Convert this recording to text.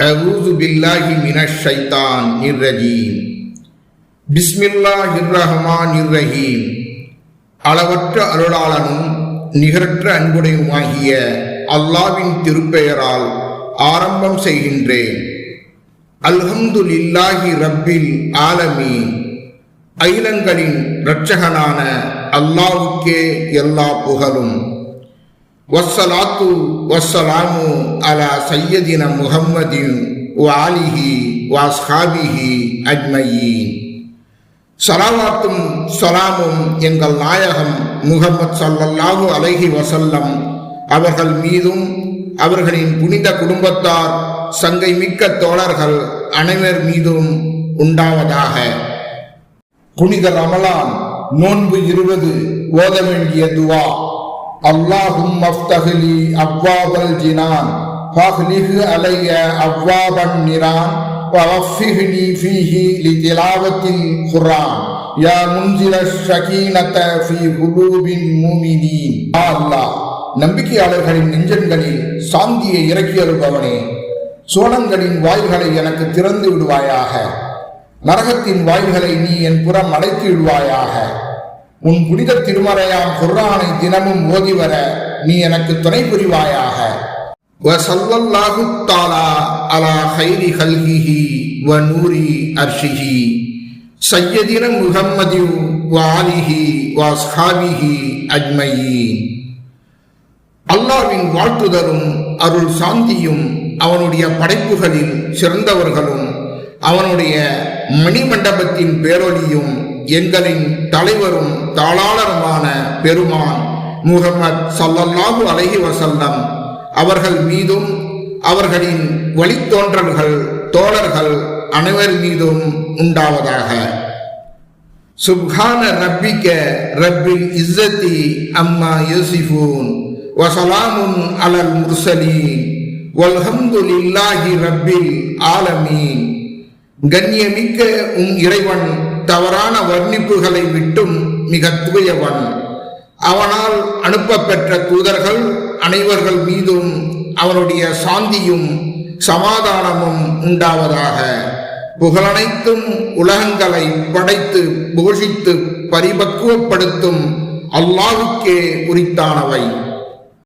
அஊது பில்லாஹி மினஷ் ஷைத்தானிர் ரஜீம். பிஸ்மில்லாஹிர் ரஹ்மானிர் ரஹீம். அளவற்ற அருளாளனும் நிகரற்ற அன்புடையுமாகிய அல்லாஹ்வின் திருப்பெயரால் ஆரம்பம் செய்கின்றேன். அல்ஹம்துலில்லாஹி ரப்பில் ஆலமீன். அகிலங்களின் இரட்சகனான அல்லாஹ்வுக்கே எல்லா புகழும். வஸ்ஸலாத்து வஸ்ஸலாமு அலா சய்யதினா முஹம்மதின் வ ஆலிஹி வ அஸ்ஹாபிஹி அஜ்மயீன். ஸலவாத்தும் ஸலாமும் எங்கள் நாயகம் முஹம்மது ஸல்லல்லாஹு அலைஹி வஸல்லம் அவர்கள் மீதும் அவர்களின் புனித குடும்பத்தார் சங்கை மிக்க தோழர்கள் அனைவர் மீதும் உண்டாவதாக. புனித ரமலான் நோன்பு 20 ஓத வேண்டிய துவா. அல்லாஹும்ம அஃப்தஹ்லி அப்வாபல் ஜினான் ஃபஹ்லிஹ் அலைய அப்வாபன் நிரான் வஃபிஹ்னி ஃபீஹி லிதிலாவத்தில் குர்ஆன் யா முன்சிலஷ் ஷகீனத ஃபீ குலூபில் முஃமினீன். அல்லாஹ், நம்பிக்கையாளர்களின் நெஞ்சங்களில் சாந்தியை இறக்கி அருள்பவனே, சோனங்களின் வாயில்களை எனக்கு திறந்து விடுவாயாக. நரகத்தின் வாயில்களை நீ என் புறம் அடைத்து விடுவாயாக. உன் புனித திருமறையாம் குர்ஆனை தினமும் ஓதி வர நீ எனக்கு துணை புரிவாயாக. வஸல்லல்லாஹு தஆலா அலா கைரி கல்கிஹி வ நூரி அர்ஷிஹி சய்யதினா முஹம்மதி வ ஆலிஹி வ அஸ்ஹாபிஹி அஜ்மயீன். அல்லாஹ்வின் வாழ்த்துதலும் அருள் சாந்தியும் அவனுடைய படைப்புகளில் சிறந்தவர்களும் அவனுடைய மணிமண்டபத்தின் பேரொலியும் எங்களின் தலைவரும் தாளாளருமான பெருமான் முஹம்மது ஸல்லல்லாஹு அலைஹி வஸல்லம் அவர்கள் மீதும் அவர்களின் வழித்தோன்றல்கள் தோழர்கள் அனைவர் மீதும் உண்டாவதாக. சுப்ஹான ரப்பிக ரப்பில் இஸ்ஸத்தி அம்மா யசிஃபூன் வ ஸலாமுன் அலல் முர்ஸலீன் வல்ஹம்துலில்லாஹி ரப்பில் ஆலமீன். கண்ணியமிக்க உன் இறைவன் தவறான வர்ணிப்புகளை விட்டும் மிக தூயவன். அவனால் அனுப்பப்பெற்ற தூதர்கள் அனைவர்கள் மீதும் அவனுடைய சாந்தியும் சமாதானமும் உண்டாவதாக. புகழனைத்தும் உலகங்களை படைத்து போஷித்து பரிபக்குவப்படுத்தும் அல்லாஹ்வுக்கே உரித்தானவை.